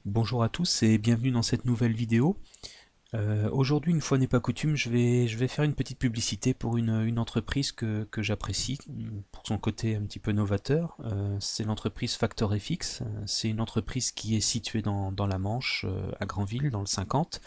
Bonjour à tous et bienvenue dans cette nouvelle vidéo. Aujourd'hui, une fois n'est pas coutume, je vais faire une petite publicité pour une entreprise que j'apprécie pour son côté un petit peu novateur. C'est l'entreprise FactorFX. C'est une entreprise qui est située dans la Manche, à Granville, dans le 50.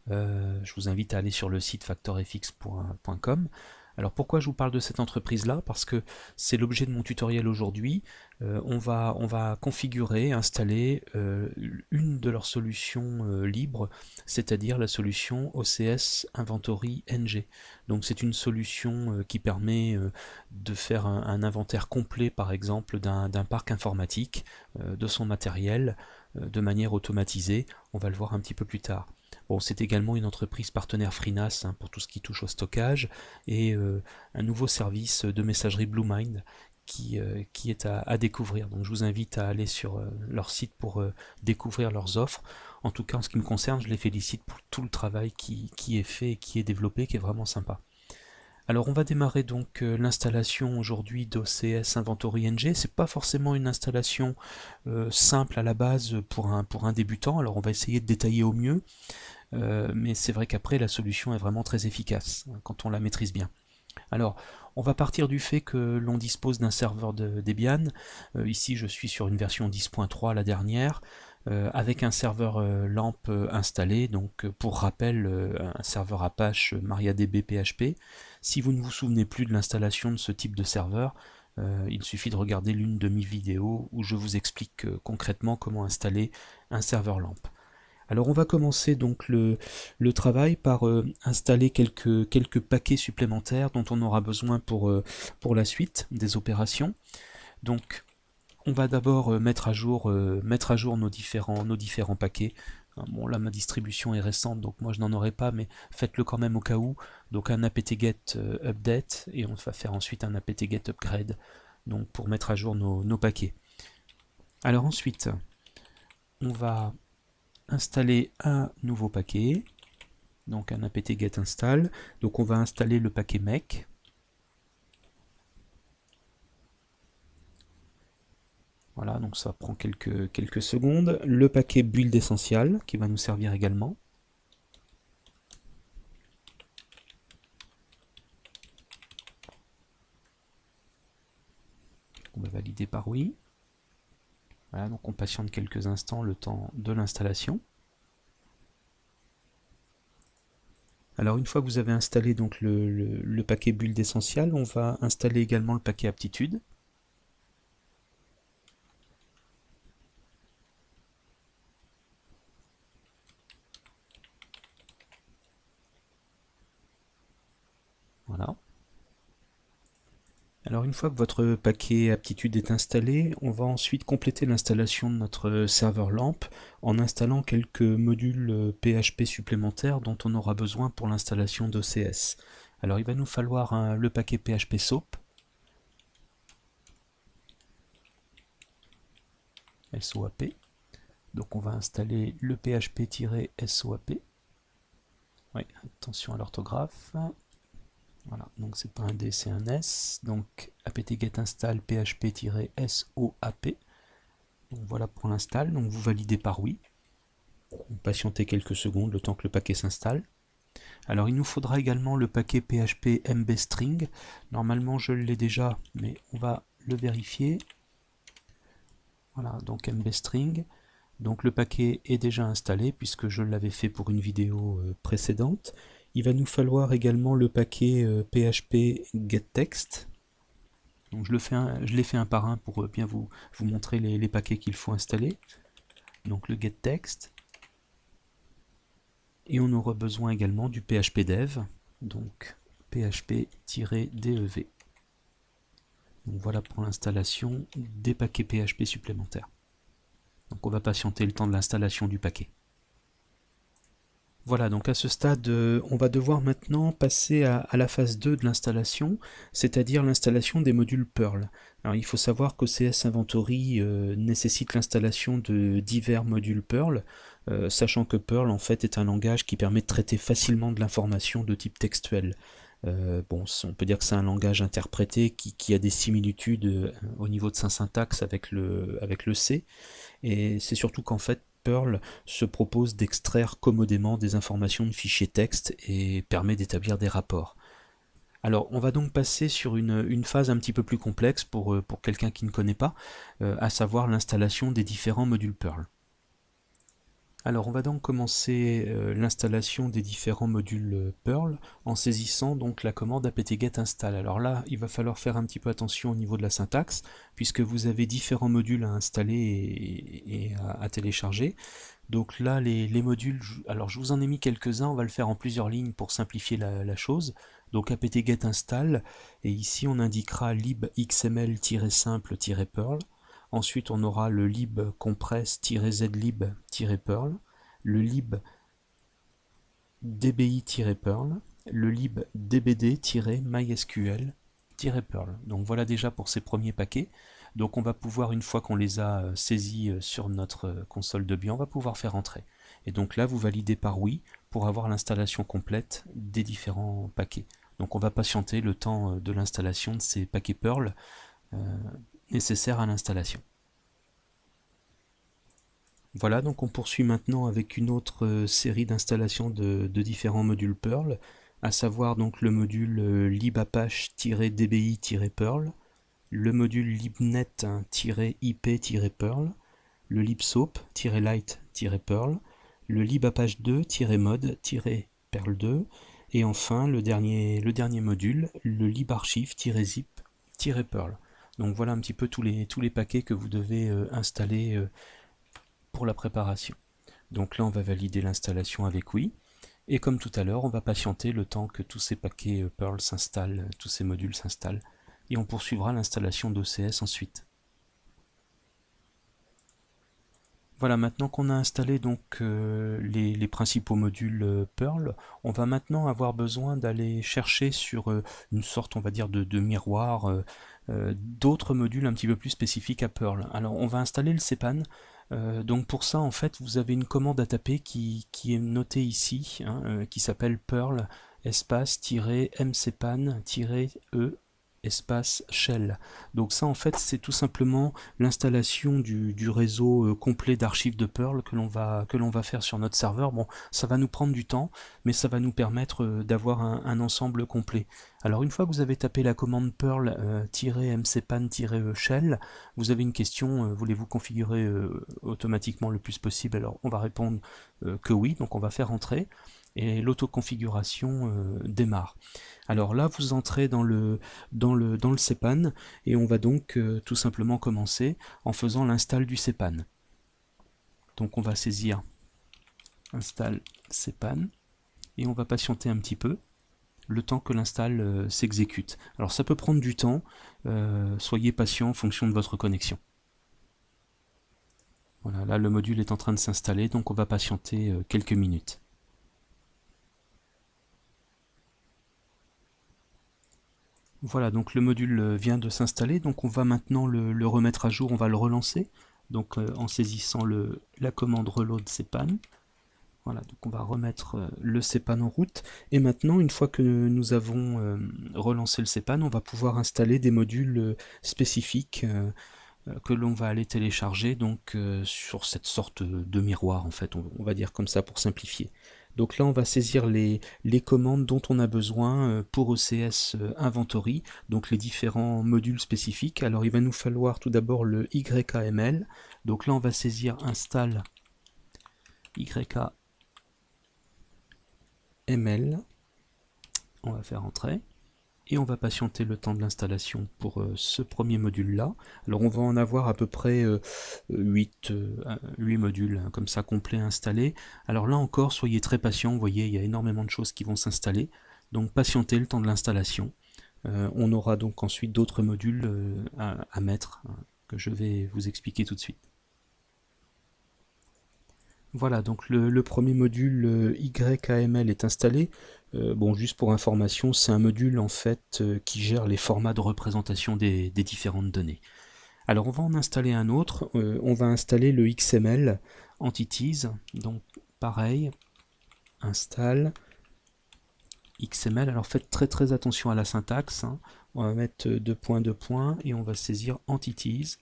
Je vous invite à aller sur le site factorfx.com. Alors pourquoi je vous parle de cette entreprise-là? Parce que c'est l'objet de mon tutoriel aujourd'hui. On va configurer, installer une de leurs solutions libres, c'est-à-dire la solution OCS Inventory NG. Donc c'est une solution qui permet de faire un inventaire complet, par exemple, d'un parc informatique, de son matériel, de manière automatisée. On va le voir un petit peu plus tard. Bon, c'est également une entreprise partenaire FreeNAS pour tout ce qui touche au stockage et un nouveau service de messagerie BlueMind qui est à découvrir. Donc je vous invite à aller sur leur site pour découvrir leurs offres. En tout cas, en ce qui me concerne, je les félicite pour tout le travail qui est fait et qui est développé, qui est vraiment sympa. Alors on va démarrer donc l'installation aujourd'hui d'OCS Inventory NG. C'est pas forcément une installation simple à la base pour un débutant, alors on va essayer de détailler au mieux. Mais c'est vrai qu'après la solution est vraiment très efficace quand on la maîtrise bien. Alors, on va partir du fait que l'on dispose d'un serveur de Debian. Ici, je suis sur une version 10.3, la dernière, avec un serveur LAMP installé. Donc, pour rappel, un serveur Apache MariaDB PHP. Si vous ne vous souvenez plus de l'installation de ce type de serveur, il suffit de regarder l'une de mes vidéos où je vous explique concrètement comment installer un serveur LAMP. Alors on va commencer donc le travail par installer quelques paquets supplémentaires dont on aura besoin pour la suite des opérations. Donc on va d'abord mettre à jour nos différents paquets. Bon là ma distribution est récente donc moi je n'en aurai pas, mais faites-le quand même au cas où. Donc un apt-get update et on va faire ensuite un apt-get upgrade donc pour mettre à jour nos paquets. Alors ensuite on va installer un nouveau paquet, donc un apt-get install. Donc on va installer le paquet mec. Voilà, donc ça prend quelques secondes. Le paquet build essential qui va nous servir également. On va valider par oui. Voilà, donc on patiente quelques instants le temps de l'installation. Alors une fois que vous avez installé donc le paquet build essential, on va installer également le paquet aptitude. Voilà. Alors une fois que votre paquet aptitude est installé, on va ensuite compléter l'installation de notre serveur LAMP en installant quelques modules PHP supplémentaires dont on aura besoin pour l'installation d'OCS. Alors il va nous falloir le paquet PHP SOAP, SOAP. Donc on va installer le PHP-SOAP. Oui, attention à l'orthographe. Voilà, donc c'est pas un D, c'est un S. Donc apt-get install php-soap. Donc voilà pour l'install. Donc vous validez par oui. Vous patientez quelques secondes le temps que le paquet s'installe. Alors il nous faudra également le paquet PHP mbstring. Normalement je l'ai déjà, mais on va le vérifier. Voilà, donc mbstring. Donc le paquet est déjà installé puisque je l'avais fait pour une vidéo précédente. Il va nous falloir également le paquet PHP getText. Donc je l'ai fait un par un pour bien vous montrer les paquets qu'il faut installer. Donc le getText. Et on aura besoin également du PHP-dev, donc php-dev. Donc voilà pour l'installation des paquets PHP supplémentaires. Donc on va patienter le temps de l'installation du paquet. Voilà, donc à ce stade, on va devoir maintenant passer à la phase 2 de l'installation, c'est-à-dire l'installation des modules Perl. Alors il faut savoir qu'OCS Inventory nécessite l'installation de divers modules Perl, sachant que Perl en fait est un langage qui permet de traiter facilement de l'information de type textuel. Bon, on peut dire que c'est un langage interprété qui a des similitudes au niveau de sa syntaxe avec le C, et c'est surtout qu'en fait Perl se propose d'extraire commodément des informations de fichiers texte et permet d'établir des rapports. Alors, on va donc passer sur une phase un petit peu plus complexe pour quelqu'un qui ne connaît pas, à savoir l'installation des différents modules Perl. Alors, on va donc commencer l'installation des différents modules Perl en saisissant donc la commande apt-get install. Alors là, il va falloir faire un petit peu attention au niveau de la syntaxe, puisque vous avez différents modules à installer et à télécharger. Donc là, les modules, alors je vous en ai mis quelques-uns, on va le faire en plusieurs lignes pour simplifier la chose. Donc apt-get install, et ici on indiquera lib xml-simple-perl. Ensuite on aura le lib compress-zlib-perl, le lib dbi-perl, le lib dbd-mysql-perl. Donc voilà déjà pour ces premiers paquets. Donc on va pouvoir, une fois qu'on les a saisis sur notre console de bien, on va pouvoir faire entrer. Et donc là, vous validez par oui pour avoir l'installation complète des différents paquets. Donc on va patienter le temps de l'installation de ces paquets Perl nécessaires à l'installation. Voilà, donc on poursuit maintenant avec une autre série d'installations de différents modules Perl, à savoir donc le module libapache-dbi-perl, le module libnet-ip-perl, le libsoap-lite-perl, le libapache2-mod-perl2, et enfin le dernier module, le libarchive-zip-perl. Donc voilà un petit peu tous les paquets que vous devez installer pour la préparation. Donc là on va valider l'installation avec oui, et comme tout à l'heure on va patienter le temps que tous ces paquets Perl s'installent, tous ces modules s'installent, et on poursuivra l'installation d'OCS ensuite. Voilà, maintenant qu'on a installé donc les principaux modules Perl, on va maintenant avoir besoin d'aller chercher sur une sorte, on va dire, de miroir d'autres modules un petit peu plus spécifiques à Perl. Alors on va installer le cpan. Donc pour ça, en fait, vous avez une commande à taper qui est notée ici, hein, qui s'appelle Perl espace-mcpan-e espace shell. Donc ça en fait c'est tout simplement l'installation du réseau complet d'archives de Perl que l'on va faire sur notre serveur. Bon, ça va nous prendre du temps, mais ça va nous permettre d'avoir un ensemble complet. Alors une fois que vous avez tapé la commande perl-mcpan-shell, vous avez une question, voulez-vous configurer automatiquement le plus possible? Alors on va répondre que oui, donc on va faire entrer et l'autoconfiguration démarre. Alors là, vous entrez dans le cpan et on va donc tout simplement commencer en faisant l'install du cpan. Donc on va saisir install cpan et on va patienter un petit peu le temps que l'install s'exécute. Alors ça peut prendre du temps, soyez patient en fonction de votre connexion. Voilà, là le module est en train de s'installer, donc on va patienter quelques minutes. Voilà, donc le module vient de s'installer, donc on va maintenant le remettre à jour, on va le relancer, donc en saisissant la commande reload cpan. Voilà, donc on va remettre le cpan en route, et maintenant, une fois que nous avons relancé le cpan, on va pouvoir installer des modules spécifiques que l'on va aller télécharger donc sur cette sorte de miroir, en fait, on va dire comme ça pour simplifier. Donc là on va saisir les commandes dont on a besoin pour OCS Inventory, donc les différents modules spécifiques. Alors il va nous falloir tout d'abord le YAML, donc là on va saisir install YAML, on va faire entrer. Et on va patienter le temps de l'installation pour ce premier module là. Alors on va en avoir à peu près 8 modules hein, comme ça complets installés. Alors là encore soyez très patient, vous voyez il y a énormément de choses qui vont s'installer, donc patientez le temps de l'installation. On aura donc ensuite d'autres modules à mettre hein, que je vais vous expliquer tout de suite. Voilà, donc le premier module YAML est installé. Bon, juste pour information, c'est un module en fait qui gère les formats de représentation des différentes données. Alors on va en installer un autre, on va installer le XML Entities, donc pareil, install XML. Alors faites très attention à la syntaxe, hein. On va mettre deux points, et on va saisir Entities,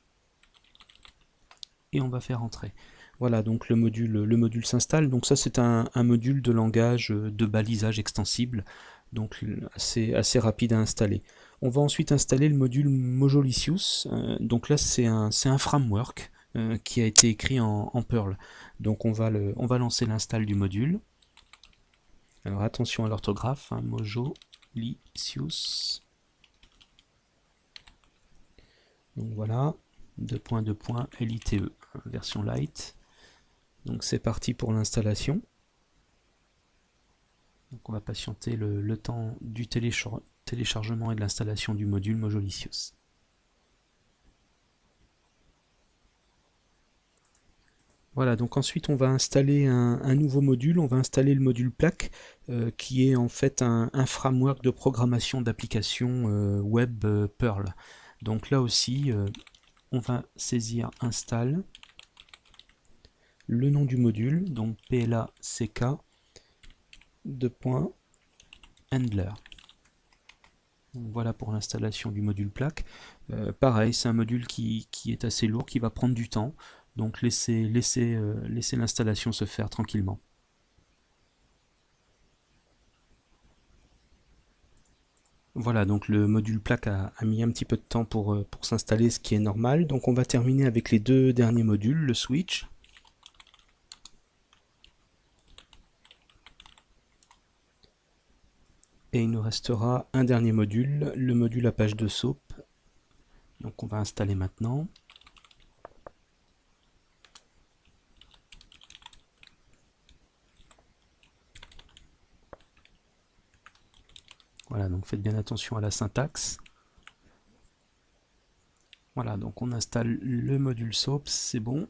et on va faire entrer. Voilà, donc le module s'installe. Donc ça, c'est un module de langage de balisage extensible, donc assez rapide à installer. On va ensuite installer le module Mojolicious. Donc là, c'est un framework qui a été écrit en Perl. Donc on va lancer l'install du module. Alors attention à l'orthographe, hein, Mojolicious. Donc voilà, LITE, version light. Donc c'est parti pour l'installation. Donc on va patienter le temps du téléchargement et de l'installation du module Mojolicious. Voilà, donc ensuite on va installer un nouveau module, on va installer le module plaque, qui est en fait un framework de programmation d'applications web Perl. Donc là aussi, on va saisir install, le nom du module, donc PLACK, handler. Voilà pour l'installation du module plaque. Pareil, c'est un module qui est assez lourd, qui va prendre du temps, donc laissez l'installation se faire tranquillement. Voilà, donc le module plaque a mis un petit peu de temps pour s'installer, ce qui est normal. Donc on va terminer avec les deux derniers modules, le switch. Et il nous restera un dernier module, le module à page de SOAP. Donc on va installer maintenant. Voilà, donc faites bien attention à la syntaxe. Voilà, donc on installe le module SOAP, c'est bon.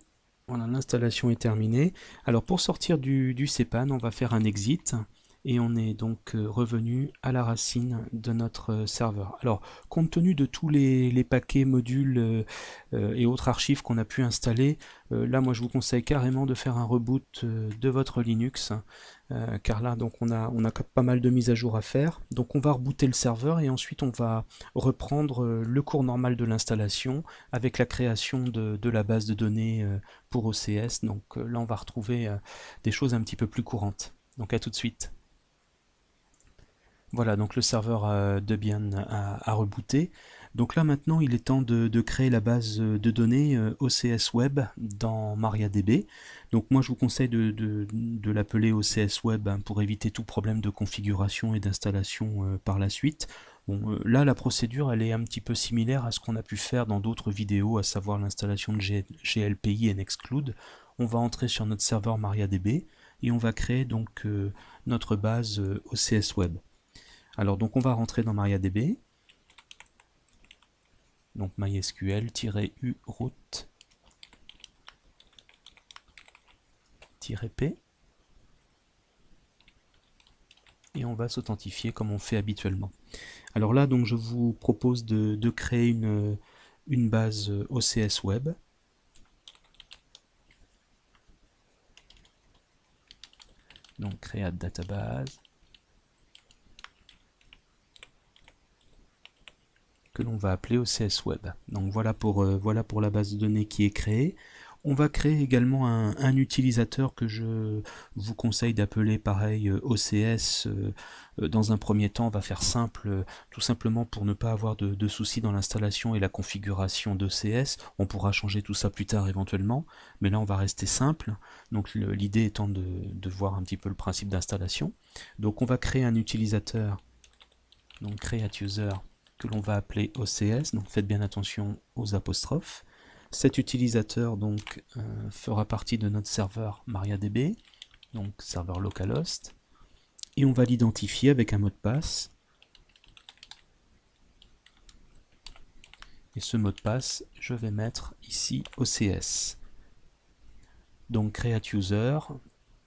Voilà, l'installation est terminée. Alors pour sortir du cpan, on va faire un exit. Et on est donc revenu à la racine de notre serveur. Alors, compte tenu de tous les paquets, modules et autres archives qu'on a pu installer, là, moi, je vous conseille carrément de faire un reboot de votre Linux, car là, donc, on a pas mal de mises à jour à faire. Donc, on va rebooter le serveur et ensuite, on va reprendre le cours normal de l'installation avec la création de la base de données pour OCS. Donc, là, on va retrouver des choses un petit peu plus courantes. Donc, à tout de suite. Voilà, donc le serveur Debian a rebooté. Donc là maintenant il est temps de créer la base de données OCS Web dans MariaDB. Donc moi je vous conseille de l'appeler OCS Web, hein, pour éviter tout problème de configuration et d'installation par la suite. Bon, là la procédure elle est un petit peu similaire à ce qu'on a pu faire dans d'autres vidéos, à savoir l'installation de GLPI et Nextcloud. On va entrer sur notre serveur MariaDB et on va créer donc notre base OCS Web. Alors donc on va rentrer dans MariaDB, donc mysql-u root-p, et on va s'authentifier comme on fait habituellement. Alors là donc je vous propose de créer une base OCS Web. Donc create database, que l'on va appeler OCS Web. Donc voilà pour la base de données qui est créée. On va créer également un utilisateur que je vous conseille d'appeler pareil OCS. Dans un premier temps, on va faire simple, tout simplement pour ne pas avoir de soucis dans l'installation et la configuration d'OCS. On pourra changer tout ça plus tard éventuellement, mais là on va rester simple. Donc l'idée étant de voir un petit peu le principe d'installation. Donc on va créer un utilisateur, donc create user, que l'on va appeler OCS, donc faites bien attention aux apostrophes. Cet utilisateur donc fera partie de notre serveur MariaDB, donc serveur localhost, et on va l'identifier avec un mot de passe. Et ce mot de passe, je vais mettre ici OCS. Donc create user,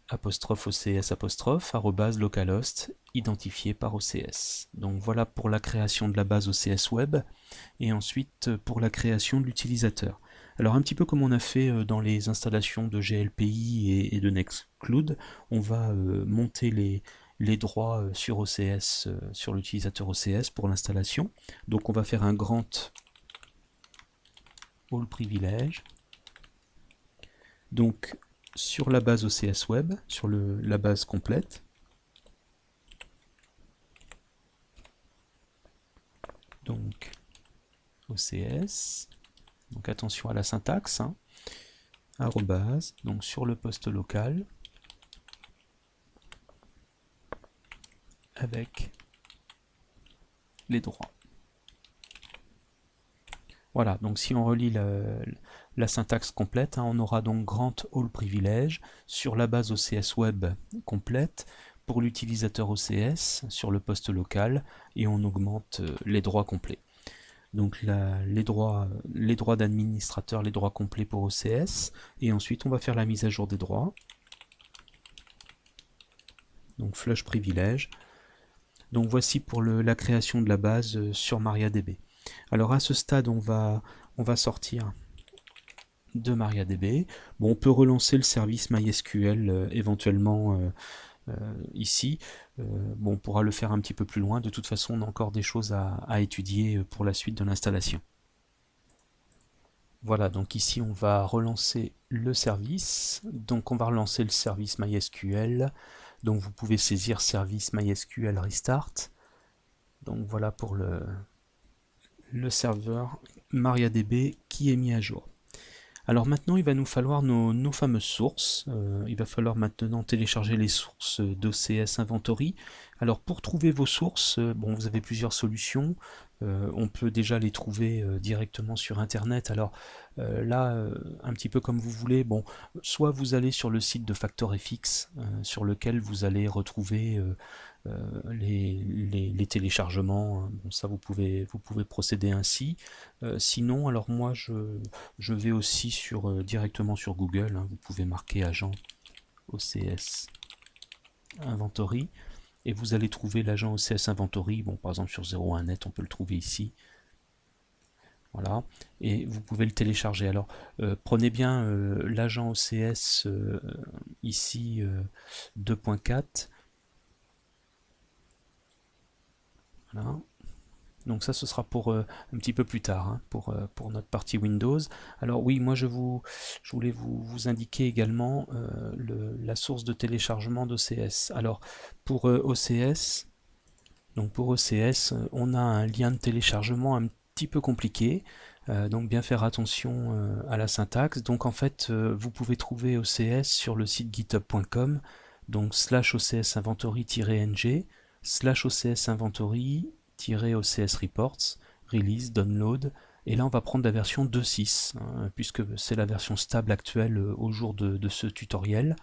apostrophe OCS apostrophe, arrobase localhost, identifié par OCS. Donc voilà pour la création de la base OCS Web, et ensuite pour la création de l'utilisateur. Alors un petit peu comme on a fait dans les installations de GLPI et de Nextcloud, on va monter les droits sur OCS, sur l'utilisateur OCS pour l'installation. Donc on va faire un grant all privilège. Donc sur la base OCS Web, sur la base complète. Donc OCS, donc attention à la syntaxe, hein, arrobase, donc sur le poste local, avec les droits. Voilà, donc si on relit la syntaxe complète, hein, on aura donc grant all privilège sur la base OCS Web complète pour l'utilisateur OCS sur le poste local et on augmente les droits complets. Donc les droits d'administrateur, les droits complets pour OCS, et ensuite on va faire la mise à jour des droits. Donc flush privilège. Donc voici pour la création de la base sur MariaDB. Alors à ce stade, on va sortir de MariaDB. Bon, on peut relancer le service MySQL éventuellement ici. Bon, on pourra le faire un petit peu plus loin. De toute façon, on a encore des choses à étudier pour la suite de l'installation. Voilà, donc ici on va relancer le service. Donc on va relancer le service MySQL. Donc vous pouvez saisir service MySQL Restart. Donc voilà pour le serveur MariaDB qui est mis à jour. Alors maintenant, il va nous falloir nos fameuses sources. Il va falloir maintenant télécharger les sources d'OCS Inventory. Alors pour trouver vos sources, bon, vous avez plusieurs solutions. On peut déjà les trouver directement sur Internet. Alors là, un petit peu comme vous voulez. Bon, soit vous allez sur le site de FactorFX, sur lequel vous allez retrouver les téléchargements. Bon, ça vous pouvez procéder ainsi. Sinon, alors moi je vais aussi directement sur Google, hein. Vous pouvez marquer agent OCS Inventory et vous allez trouver l'agent OCS Inventory. Bon, par exemple sur 01net, on peut le trouver ici. Voilà, et vous pouvez le télécharger. Alors prenez bien l'agent OCS ici 2.4. Voilà. Donc ça, ce sera pour un petit peu plus tard, hein, pour notre partie Windows. Alors oui, moi je voulais vous indiquer également la source de téléchargement d'OCS. Alors pour OCS, on a un lien de téléchargement un petit peu compliqué. Donc bien faire attention à la syntaxe. Donc en fait, vous pouvez trouver OCS sur le site github.com, donc /OCS inventory-ng, /OCS inventory OCS reports, release, download, et là on va prendre la version 2.6, hein, puisque c'est la version stable actuelle au jour de ce tutoriel.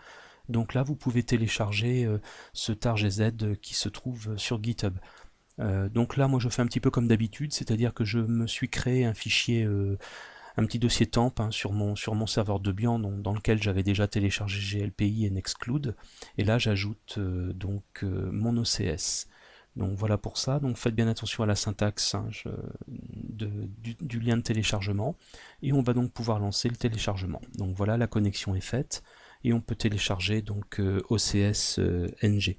Donc là vous pouvez télécharger ce tar-gz qui se trouve sur GitHub. Donc là moi je fais un petit peu comme d'habitude, c'est-à-dire que je me suis créé un fichier, un petit dossier temp, hein, sur mon serveur Debian dans lequel j'avais déjà téléchargé GLPI et Nextcloud, et là j'ajoute mon OCS. Donc voilà pour ça, donc faites bien attention à la syntaxe, hein, du lien de téléchargement, et on va donc pouvoir lancer le téléchargement. Donc voilà, la connexion est faite, et on peut télécharger donc OCS NG.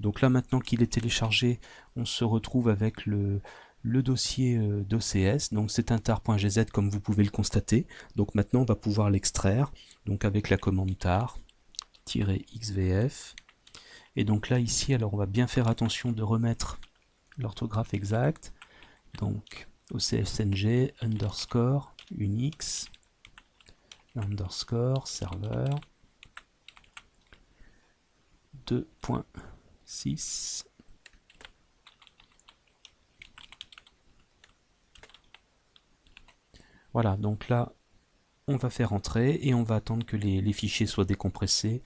Donc là maintenant qu'il est téléchargé, on se retrouve avec le dossier d'OCS, donc c'est un tar.gz comme vous pouvez le constater. Donc maintenant on va pouvoir l'extraire, donc avec la commande tar-xvf. Et donc là ici, alors on va bien faire attention de remettre l'orthographe exacte. Donc OCSNG underscore Unix underscore serveur 2.6. Voilà, donc là on va faire entrer et on va attendre que les fichiers soient décompressés.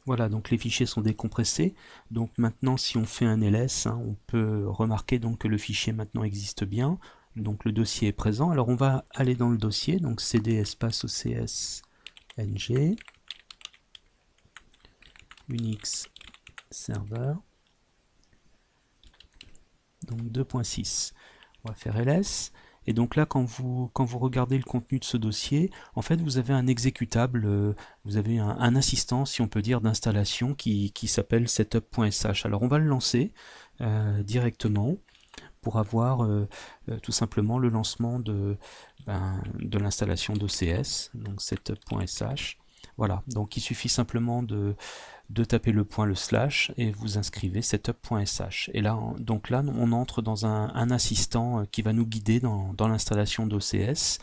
Voilà, donc les fichiers sont décompressés. Donc maintenant, si on fait un ls, hein, on peut remarquer donc que le fichier maintenant existe bien. Donc le dossier est présent. Alors on va aller dans le dossier, donc cd espace ocs ng unix server, donc 2.6. On va faire ls. Et donc là, quand vous regardez le contenu de ce dossier, en fait, vous avez un exécutable, vous avez un assistant, si on peut dire, d'installation qui s'appelle setup.sh. Alors on va le lancer directement pour avoir tout simplement le lancement de l'installation d'OCS, donc setup.sh. Voilà, donc il suffit simplement de taper le point, le slash, et vous inscrivez setup.sh. Et là, donc là, on entre dans un assistant qui va nous guider dans l'installation d'OCS.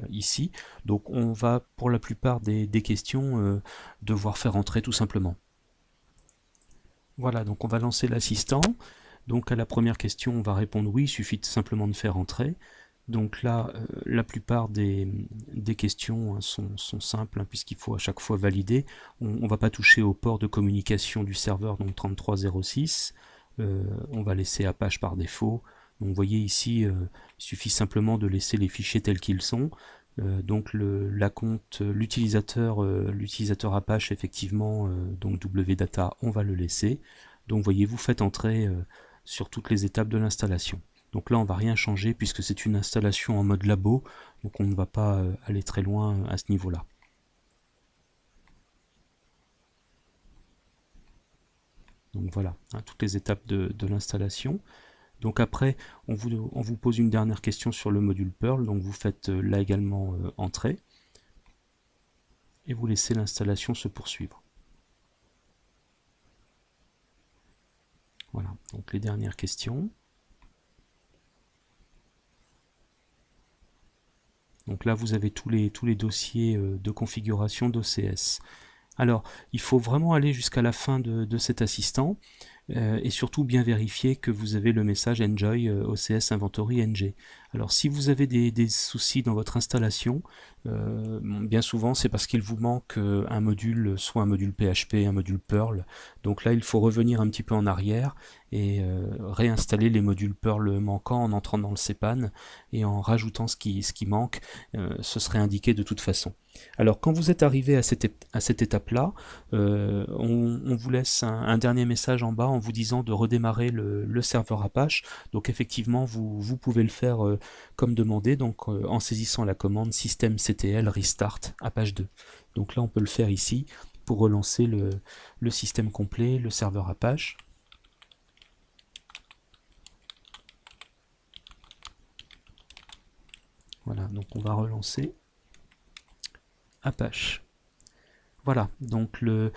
Ici, donc on va pour la plupart des questions devoir faire entrer tout simplement. Voilà, donc on va lancer l'assistant. Donc à la première question, on va répondre oui, il suffit simplement de faire entrer. Donc là, la plupart des questions sont simples, hein, puisqu'il faut à chaque fois valider. On ne va pas toucher au port de communication du serveur, donc 3306. On va laisser Apache par défaut. Donc vous voyez ici, il suffit simplement de laisser les fichiers tels qu'ils sont. Donc l'utilisateur Apache, effectivement, donc wdata, on va le laisser. Donc vous voyez, vous faites entrer sur toutes les étapes de l'installation. Donc là, on ne va rien changer puisque c'est une installation en mode labo, donc on ne va pas aller très loin à ce niveau-là. Donc voilà, hein, toutes les étapes de l'installation. Donc après, on vous pose une dernière question sur le module Perl, donc vous faites là également entrer, et vous laissez l'installation se poursuivre. Voilà, donc les dernières questions. Donc là, vous avez tous les dossiers de configuration d'OCS. Alors, il faut vraiment aller jusqu'à la fin de cet assistant et surtout bien vérifier que vous avez le message Enjoy OCS Inventory NG. Alors, si vous avez des soucis dans votre installation, bien souvent c'est parce qu'il vous manque un module, soit un module PHP, un module Perl. Donc là, il faut revenir un petit peu en arrière et réinstaller les modules Perl manquants en entrant dans le cpan et en rajoutant ce qui manque. Ce serait indiqué de toute façon. Alors quand vous êtes arrivé à cette étape-là, on vous laisse un dernier message en bas en vous disant de redémarrer le serveur Apache. Donc effectivement, vous pouvez le faire comme demandé, donc en saisissant la commande systemctl restart Apache 2. Donc là, on peut le faire ici pour relancer le système complet, le serveur Apache. Voilà, donc on va relancer Apache. Voilà, donc le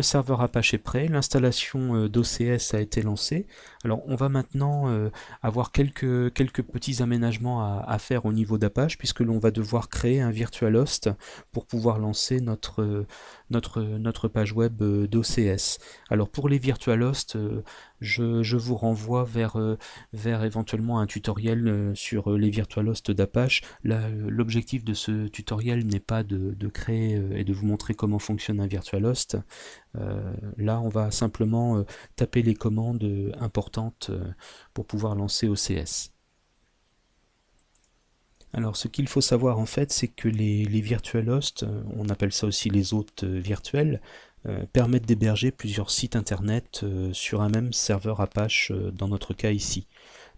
serveur Apache est prêt, l'installation d'OCS a été lancée. Alors on va maintenant avoir quelques petits aménagements à faire au niveau d'Apache, puisque l'on va devoir créer un virtual host pour pouvoir lancer notre page web d'OCS. Alors pour les virtual hosts, je vous renvoie vers éventuellement un tutoriel sur les virtual hosts d'Apache. L'objectif de ce tutoriel n'est pas de créer et de vous montrer comment fonctionne un virtual host. Là, on va simplement taper les commandes importantes pour pouvoir lancer OCS. Alors, ce qu'il faut savoir en fait, c'est que les virtual hosts, on appelle ça aussi les hôtes virtuels, permettent d'héberger plusieurs sites internet sur un même serveur Apache, dans notre cas ici.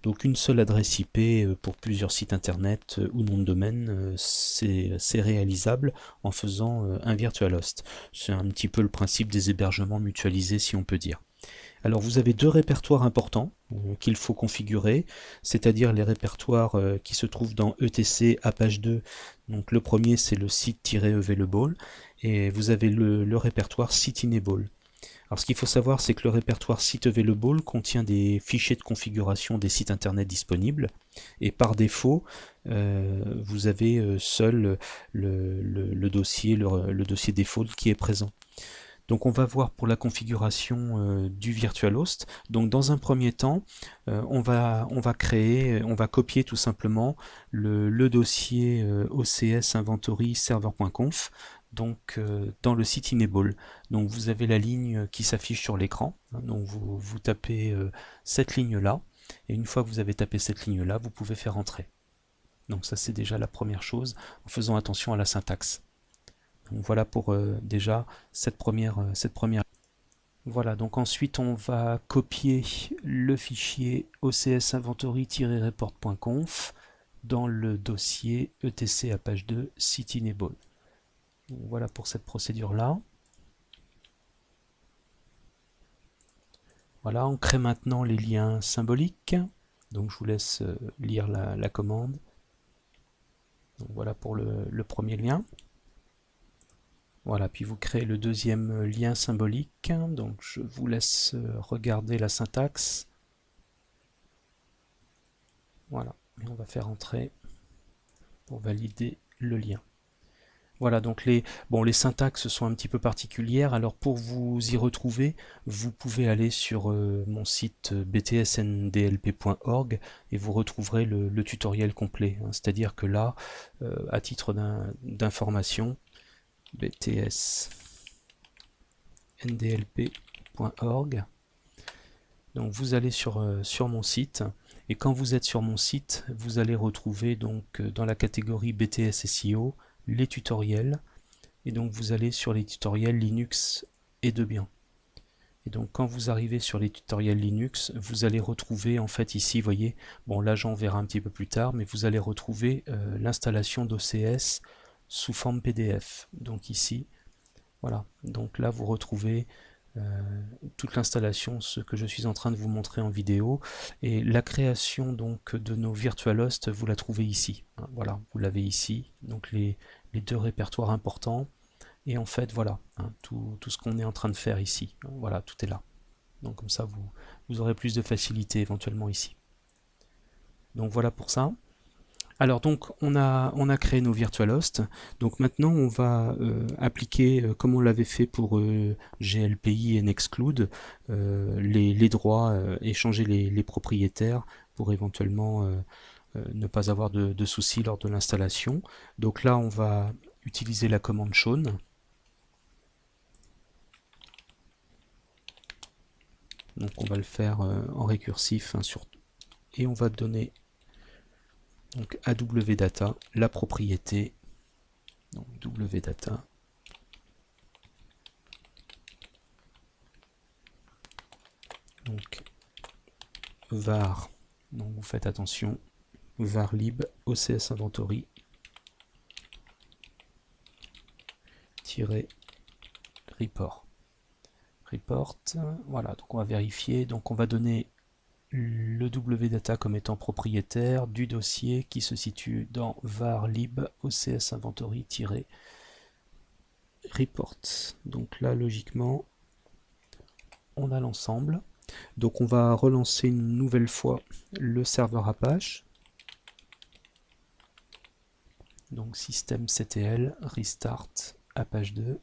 Donc une seule adresse IP pour plusieurs sites internet ou nom de domaine, c'est réalisable en faisant un virtual host. C'est un petit peu le principe des hébergements mutualisés, si on peut dire. Alors vous avez deux répertoires importants qu'il faut configurer, c'est-à-dire les répertoires qui se trouvent dans etc Apache 2. Donc le premier c'est le site-available et vous avez le répertoire site-enable. Alors ce qu'il faut savoir, c'est que le répertoire site-available contient des fichiers de configuration des sites internet disponibles, et par défaut, vous avez seul le dossier default qui est présent. Donc on va voir pour la configuration du virtual host. Donc dans un premier temps, on va copier tout simplement le dossier OCS inventory server.conf, donc dans le site enable. Donc vous avez la ligne qui s'affiche sur l'écran, donc vous tapez cette ligne là, et une fois que vous avez tapé cette ligne là, vous pouvez faire entrer. Donc ça c'est déjà la première chose, en faisant attention à la syntaxe. Donc voilà pour déjà cette première. Voilà, donc ensuite on va copier le fichier ocs inventory-report.conf dans le dossier etc Apache 2 site enable. Voilà pour cette procédure là. Voilà, on crée maintenant les liens symboliques. Donc je vous laisse lire la commande. Donc voilà pour le premier lien. Voilà, puis vous créez le deuxième lien symbolique. Donc je vous laisse regarder la syntaxe. Voilà, et on va faire entrer pour valider le lien. Voilà, donc les syntaxes sont un petit peu particulières. Alors pour vous y retrouver, vous pouvez aller sur mon site btsndlp.org et vous retrouverez le tutoriel complet. Hein. C'est-à-dire que là, à titre d'information, btsndlp.org. Donc vous allez sur mon site et quand vous êtes sur mon site, vous allez retrouver donc dans la catégorie BTS SEO les tutoriels et donc vous allez sur les tutoriels Linux et Debian. Et donc quand vous arrivez sur les tutoriels Linux, vous allez retrouver en fait ici, vous voyez, bon là j'en verrai un petit peu plus tard, mais vous allez retrouver l'installation d'OCS sous forme PDF. Donc ici, voilà, donc là vous retrouvez toute l'installation, ce que je suis en train de vous montrer en vidéo, et la création donc de nos virtual hosts, vous la trouvez ici. Hein, voilà, vous l'avez ici, donc les deux répertoires importants, et en fait voilà, hein, tout ce qu'on est en train de faire ici, hein, voilà, tout est là. Donc comme ça vous aurez plus de facilité éventuellement ici. Donc voilà pour ça. Alors donc on a créé nos virtual hosts, donc maintenant on va appliquer comme on l'avait fait pour GLPI et Nextcloud les droits et changer les propriétaires pour éventuellement ne pas avoir de soucis lors de l'installation. Donc là on va utiliser la commande chown. Donc on va le faire en récursif hein, et on va donner donc à wdata la propriété, donc wdata donc var, donc vous faites attention, var lib ocs inventory report. Voilà, donc on va vérifier, donc on va donner le wdata comme étant propriétaire du dossier qui se situe dans var lib ocs inventory report. Donc là logiquement on a l'ensemble. Donc on va relancer une nouvelle fois le serveur Apache. Donc systemctl restart Apache 2.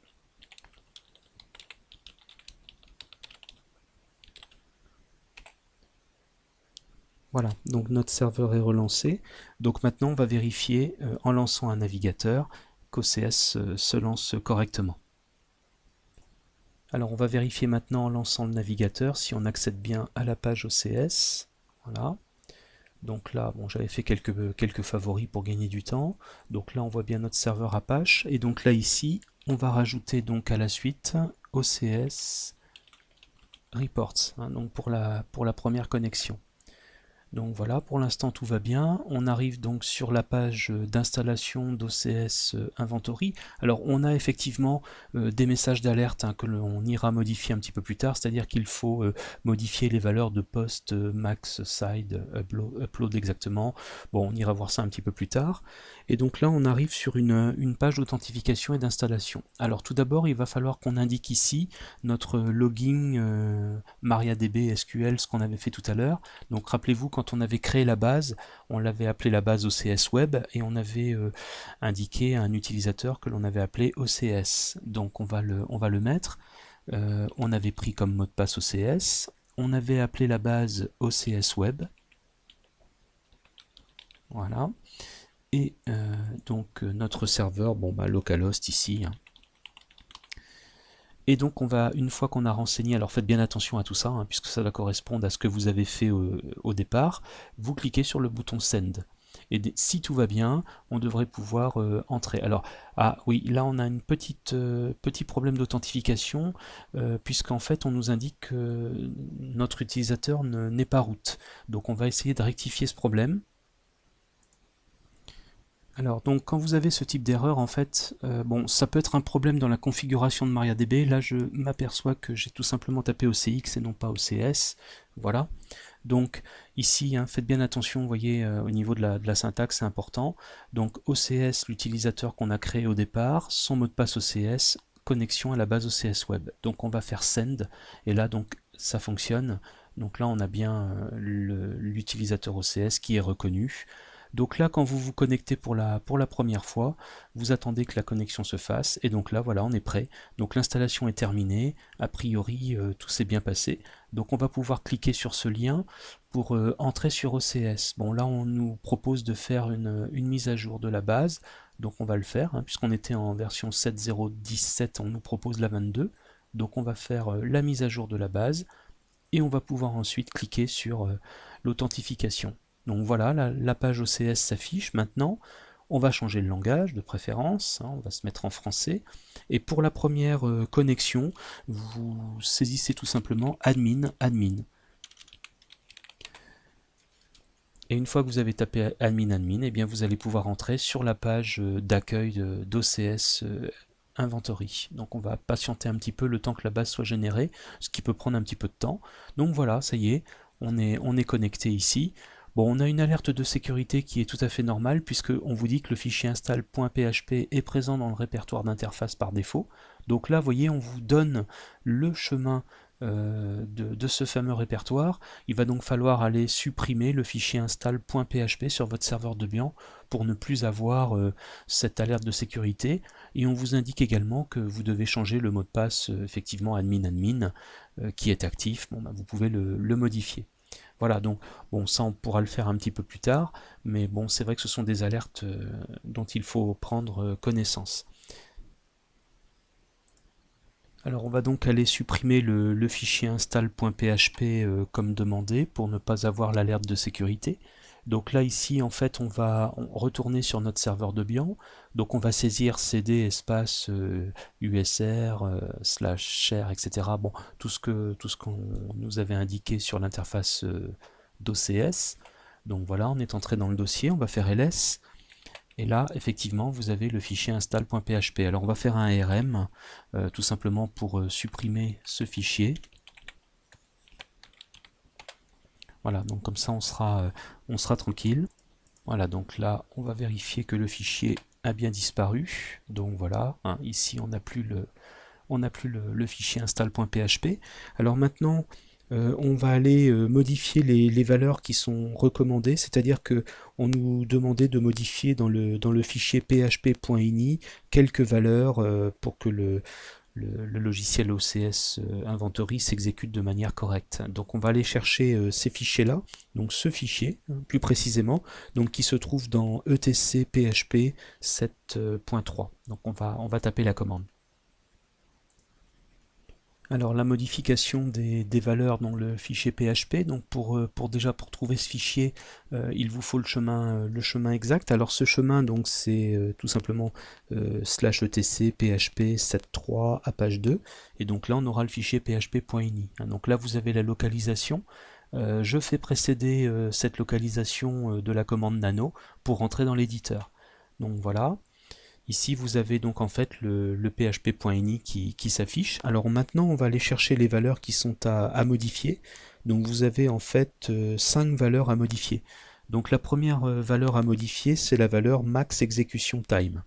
Voilà, donc notre serveur est relancé. Donc maintenant on va vérifier en lançant un navigateur qu'OCS se lance correctement. Alors on va vérifier maintenant en lançant le navigateur si on accède bien à la page OCS. Voilà. Donc là, bon, j'avais fait quelques favoris pour gagner du temps. Donc là on voit bien notre serveur Apache. Et donc là ici, on va rajouter donc à la suite OCS reports, hein, donc pour la première connexion. Donc voilà, pour l'instant tout va bien. On arrive donc sur la page d'installation d'OCS Inventory. Alors on a effectivement des messages d'alerte hein, que l'on ira modifier un petit peu plus tard, c'est-à-dire qu'il faut modifier les valeurs de post, max, side, upload exactement. Bon, on ira voir ça un petit peu plus tard. Et donc là on arrive sur une page d'authentification et d'installation. Alors tout d'abord il va falloir qu'on indique ici notre login MariaDB SQL, ce qu'on avait fait tout à l'heure. Donc rappelez-vous, quand on avait créé la base, on l'avait appelé la base OCS Web et on avait indiqué à un utilisateur que l'on avait appelé OCS. Donc on va le mettre. On avait pris comme mot de passe OCS. On avait appelé la base OCS Web. Voilà. Et donc notre serveur, bon bah localhost ici. Hein. Et donc on va, une fois qu'on a renseigné, alors faites bien attention à tout ça, hein, puisque ça va correspondre à ce que vous avez fait au départ, vous cliquez sur le bouton Send. Et si tout va bien, on devrait pouvoir entrer. Alors, ah oui, là on a une petit problème d'authentification, puisqu'en fait on nous indique que notre utilisateur n'est pas root. Donc on va essayer de rectifier ce problème. Alors donc quand vous avez ce type d'erreur en fait, bon ça peut être un problème dans la configuration de MariaDB. Là je m'aperçois que j'ai tout simplement tapé OCX et non pas OCS. Voilà. Donc ici, hein, faites bien attention, vous voyez, au niveau de la syntaxe, c'est important. Donc OCS, l'utilisateur qu'on a créé au départ, son mot de passe OCS, connexion à la base OCS Web. Donc on va faire send, et là donc ça fonctionne. Donc là on a bien l'utilisateur OCS qui est reconnu. Donc là, quand vous vous connectez pour la première fois, vous attendez que la connexion se fasse, et donc là, voilà, on est prêt. Donc l'installation est terminée, a priori, tout s'est bien passé. Donc on va pouvoir cliquer sur ce lien pour entrer sur OCS. Bon, là, on nous propose de faire une mise à jour de la base, donc on va le faire, hein, puisqu'on était en version 7.0.17, on nous propose la 22. Donc on va faire la mise à jour de la base, et on va pouvoir ensuite cliquer sur l'authentification. Donc voilà, la page OCS s'affiche. Maintenant, on va changer le langage de préférence, hein, on va se mettre en français. Et pour la première connexion, vous saisissez tout simplement admin, admin. Et une fois que vous avez tapé admin, admin, eh bien vous allez pouvoir entrer sur la page d'accueil d'OCS Inventory. Donc on va patienter un petit peu le temps que la base soit générée, ce qui peut prendre un petit peu de temps. Donc voilà, ça y est, on est connecté ici. Bon, on a une alerte de sécurité qui est tout à fait normale, puisqu'on vous dit que le fichier install.php est présent dans le répertoire d'interface par défaut. Donc là, vous voyez, on vous donne le chemin de ce fameux répertoire. Il va donc falloir aller supprimer le fichier install.php sur votre serveur Debian pour ne plus avoir cette alerte de sécurité. Et on vous indique également que vous devez changer le mot de passe, effectivement admin admin, qui est actif. Bon, bah, vous pouvez le modifier. Voilà, donc bon, ça on pourra le faire un petit peu plus tard, mais bon, c'est vrai que ce sont des alertes dont il faut prendre connaissance. Alors on va donc aller supprimer le fichier install.php comme demandé pour ne pas avoir l'alerte de sécurité. Donc là ici en fait on va retourner sur notre serveur Debian, donc on va saisir cd espace usr slash share, etc. Bon, tout ce qu'on nous avait indiqué sur l'interface d'OCS. Donc voilà, on est entré dans le dossier, on va faire ls. Et là, effectivement, vous avez le fichier install.php. Alors on va faire un rm, tout simplement pour supprimer ce fichier. Voilà, donc comme ça on sera tranquille. Voilà, donc là, on va vérifier que le fichier a bien disparu. Donc voilà, hein, ici on n'a plus le fichier install.php. Alors maintenant, on va aller modifier les valeurs qui sont recommandées, c'est-à-dire que on nous demandait de modifier dans le fichier php.ini quelques valeurs pour que le logiciel OCS Inventory s'exécute de manière correcte. Donc on va aller chercher ces fichiers-là, donc ce fichier plus précisément, donc qui se trouve dans etc php 7.3. Donc on va taper la commande. Alors la modification des valeurs dans le fichier PHP, donc déjà pour trouver ce fichier, il vous faut le chemin exact. Alors ce chemin donc c'est tout simplement /etc php 7.3 Apache 2, et donc là on aura le fichier php.ini. Donc là vous avez la localisation. Je fais précéder cette localisation de la commande nano pour rentrer dans l'éditeur. Donc voilà. Ici, vous avez donc en fait le php.ini qui s'affiche. Alors maintenant, on va aller chercher les valeurs qui sont à modifier. Donc vous avez en fait 5 valeurs à modifier. Donc la première valeur à modifier, c'est la valeur max execution time.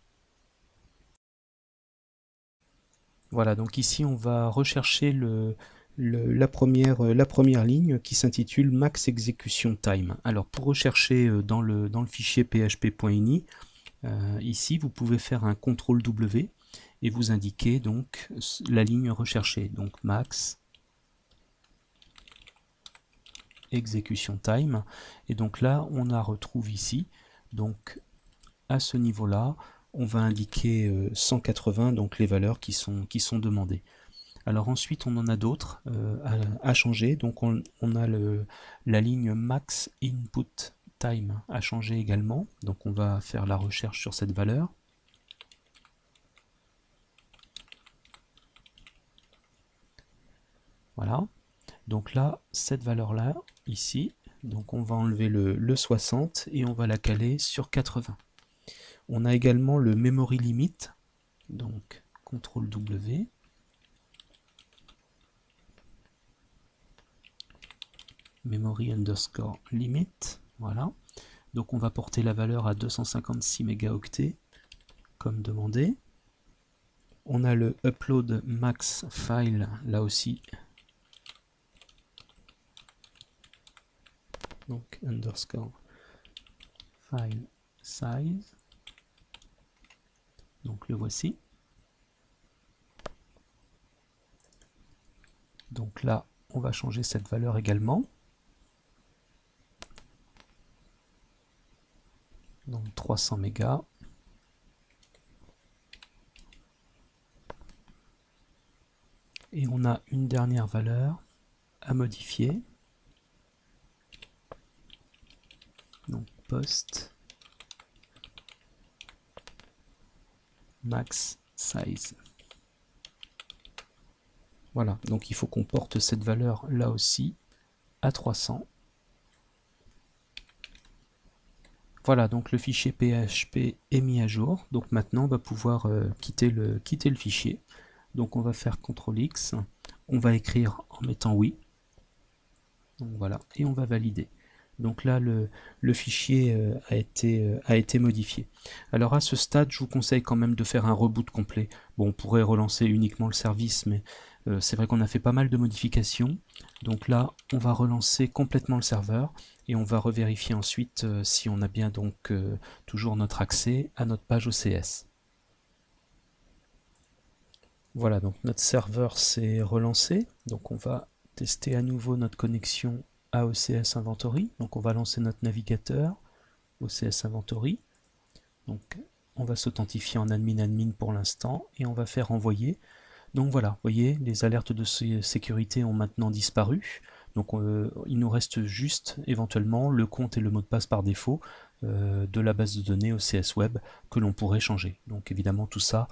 Voilà, donc ici on va rechercher la première ligne qui s'intitule max execution time. Alors pour rechercher dans le fichier php.ini, ici, vous pouvez faire un CTRL-W et vous indiquer donc la ligne recherchée, donc max execution time. Et donc là, on la retrouve ici. Donc à ce niveau-là, on va indiquer 180, donc les valeurs qui sont demandées. Alors ensuite, on en a d'autres à changer. Donc on a la ligne max input time à changer également. Donc on va faire la recherche sur cette valeur. Voilà. Donc là, cette valeur-là, ici, donc on va enlever le 60 et on va la caler sur 80. On a également le memory limit, donc CTRL W. Memory underscore limit, voilà. Donc on va porter la valeur à 256 mégaoctets, comme demandé. On a le upload max file, là aussi. Donc underscore file size. Donc le voici. Donc là, on va changer cette valeur également. Donc 300 mégas. Et on a une dernière valeur à modifier. Donc post max size. Voilà, donc il faut qu'on porte cette valeur là aussi à 300. Voilà, donc le fichier PHP est mis à jour. Donc maintenant on va pouvoir quitter le fichier. Donc on va faire CTRL X, on va écrire en mettant oui. Donc voilà, et on va valider. Donc là, le fichier a été modifié. Alors à ce stade, je vous conseille quand même de faire un reboot complet. Bon, on pourrait relancer uniquement le service, mais c'est vrai qu'on a fait pas mal de modifications. Donc là, on va relancer complètement le serveur et on va revérifier ensuite si on a bien donc toujours notre accès à notre page OCS. Voilà, donc notre serveur s'est relancé. Donc on va tester à nouveau notre connexion à OCS Inventory. Donc on va lancer notre navigateur OCS Inventory. Donc on va s'authentifier en admin pour l'instant et on va faire envoyer. Donc voilà, vous voyez, les alertes de sécurité ont maintenant disparu. Donc il nous reste juste éventuellement le compte et le mot de passe par défaut de la base de données OCS Web que l'on pourrait changer. Donc évidemment tout ça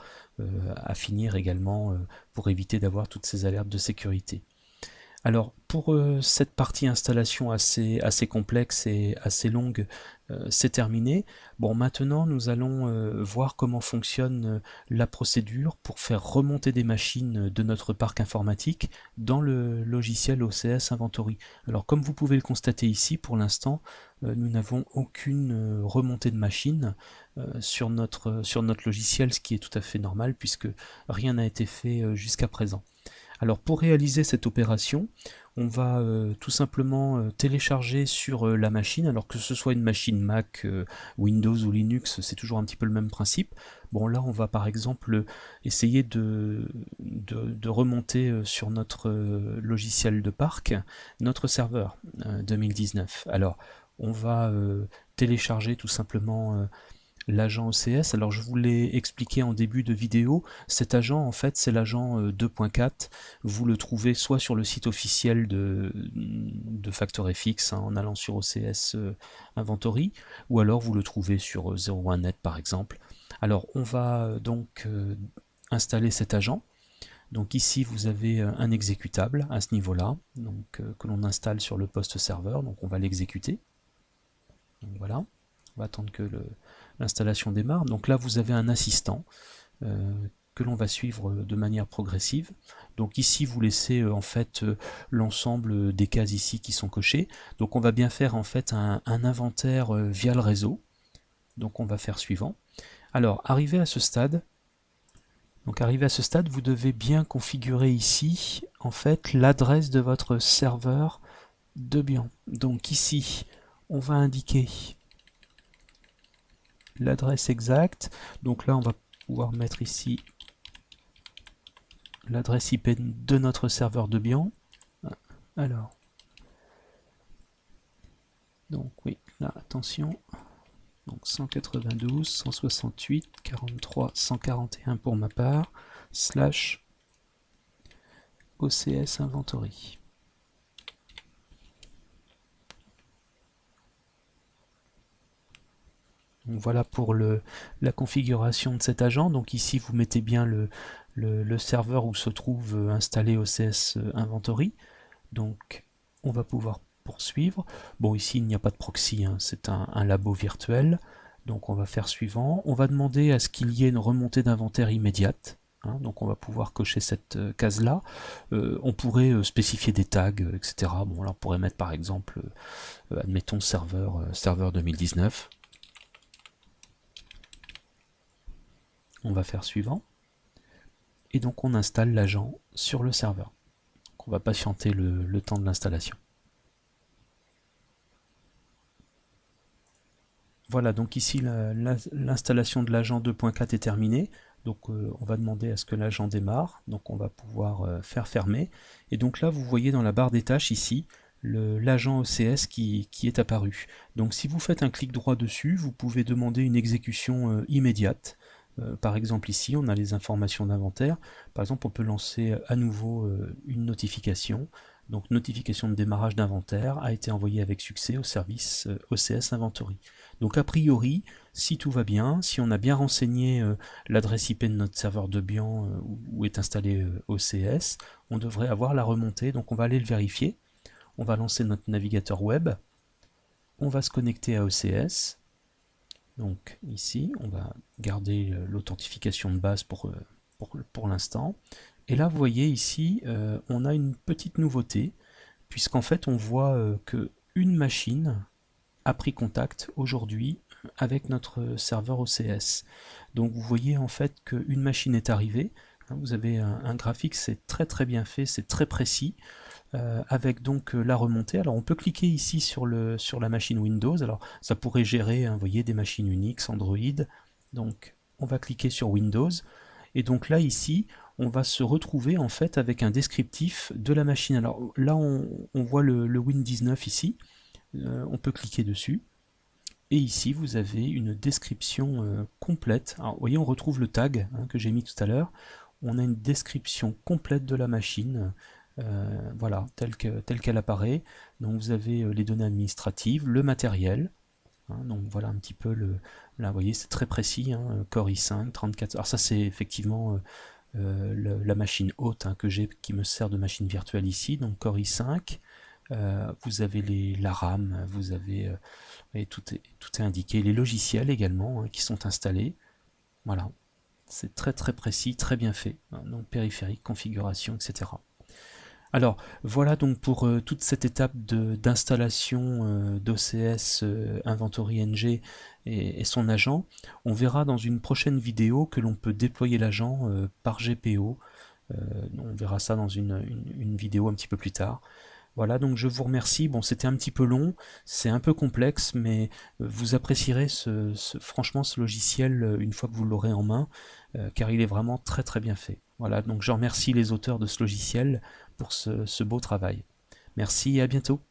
à finir également pour éviter d'avoir toutes ces alertes de sécurité. Alors pour cette partie installation assez complexe et assez longue, c'est terminé. Bon, maintenant nous allons voir comment fonctionne la procédure pour faire remonter des machines de notre parc informatique dans le logiciel OCS Inventory. Alors comme vous pouvez le constater ici, pour l'instant nous n'avons aucune remontée de machines sur notre logiciel, ce qui est tout à fait normal puisque rien n'a été fait jusqu'à présent. Alors pour réaliser cette opération, on va tout simplement télécharger sur la machine, alors que ce soit une machine Mac, Windows ou Linux, c'est toujours un petit peu le même principe. Bon là on va par exemple essayer de remonter sur notre logiciel de parc, notre serveur 2019. Alors on va télécharger tout simplement l'agent OCS. Alors je vous l'ai expliqué en début de vidéo, cet agent en fait c'est l'agent 2.4, vous le trouvez soit sur le site officiel de FactorFX en allant sur OCS Inventory, ou alors vous le trouvez sur 01net par exemple. Alors on va donc installer cet agent. Donc ici vous avez un exécutable à ce niveau-là, donc que l'on installe sur le poste serveur, donc on va l'exécuter. Donc voilà, on va attendre que l'installation démarre. Donc là vous avez un assistant que l'on va suivre de manière progressive. Donc ici vous laissez en fait l'ensemble des cases ici qui sont cochées. Donc on va bien faire en fait un inventaire via le réseau. Donc on va faire suivant. Alors arrivé à ce stade, vous devez bien configurer ici en fait l'adresse de votre serveur Debian. Donc ici on va indiquer l'adresse exacte. Donc là on va pouvoir mettre ici l'adresse IP de notre serveur Debian. Alors, donc oui, là attention, donc 192, 168, 43, 141 pour ma part, slash OCS Inventory. Donc voilà pour la configuration de cet agent. Donc ici vous mettez bien le serveur où se trouve installé OCS Inventory. Donc on va pouvoir poursuivre. Bon ici il n'y a pas de proxy, hein, c'est un labo virtuel. Donc on va faire suivant. On va demander à ce qu'il y ait une remontée d'inventaire immédiate. Donc on va pouvoir cocher cette case-là. On pourrait spécifier des tags, etc. Bon, là on pourrait mettre par exemple, admettons serveur 2019. On va faire suivant. Et donc on installe l'agent sur le serveur. Donc on va patienter le temps de l'installation. Voilà, donc ici l'installation de l'agent 2.4 est terminée. Donc on va demander à ce que l'agent démarre. Donc on va pouvoir faire fermer. Et donc là vous voyez dans la barre des tâches ici l'agent OCS qui est apparu. Donc si vous faites un clic droit dessus, vous pouvez demander une exécution immédiate. Par exemple ici on a les informations d'inventaire. Par exemple on peut lancer à nouveau une notification. Donc notification de démarrage d'inventaire a été envoyée avec succès au service OCS Inventory. Donc a priori, si tout va bien, si on a bien renseigné l'adresse IP de notre serveur Debian où est installé OCS, on devrait avoir la remontée. Donc on va aller le vérifier. On va lancer notre navigateur web. On va se connecter à OCS. Donc ici, on va garder l'authentification de base pour l'instant. Et là, vous voyez ici, on a une petite nouveauté, puisqu'en fait, on voit que une machine a pris contact aujourd'hui avec notre serveur OCS. Donc vous voyez en fait qu'une machine est arrivée. Vous avez un graphique, c'est très bien fait, c'est très précis. Avec donc la remontée. Alors on peut cliquer ici sur la machine Windows. Alors ça pourrait gérer, vous voyez, des machines Unix, Android. Donc on va cliquer sur Windows. Et donc là ici, on va se retrouver en fait avec un descriptif de la machine. Alors là on voit le Win19 ici. On peut cliquer dessus. Et ici vous avez une description complète. Alors vous voyez, on retrouve le tag que j'ai mis tout à l'heure. On a une description complète de la machine. Voilà, telle qu'elle apparaît. Donc vous avez les données administratives, le matériel. Donc voilà un petit peu là vous voyez c'est très précis, Core i5, 34. Alors ça c'est effectivement la machine haute que j'ai, qui me sert de machine virtuelle ici. Donc Core i5. Vous avez la RAM, vous avez et tout est indiqué. Les logiciels également qui sont installés. Voilà, c'est très précis, très bien fait. Donc périphérique, configuration, etc. Alors voilà donc pour toute cette étape d'installation d'OCS Inventory NG et son agent. On verra dans une prochaine vidéo que l'on peut déployer l'agent par GPO. On verra ça dans une vidéo un petit peu plus tard. Voilà, donc je vous remercie. Bon, c'était un petit peu long, c'est un peu complexe, mais vous apprécierez franchement ce logiciel une fois que vous l'aurez en main, car il est vraiment très bien fait. Voilà, donc je remercie les auteurs de ce logiciel pour ce beau travail. Merci et à bientôt.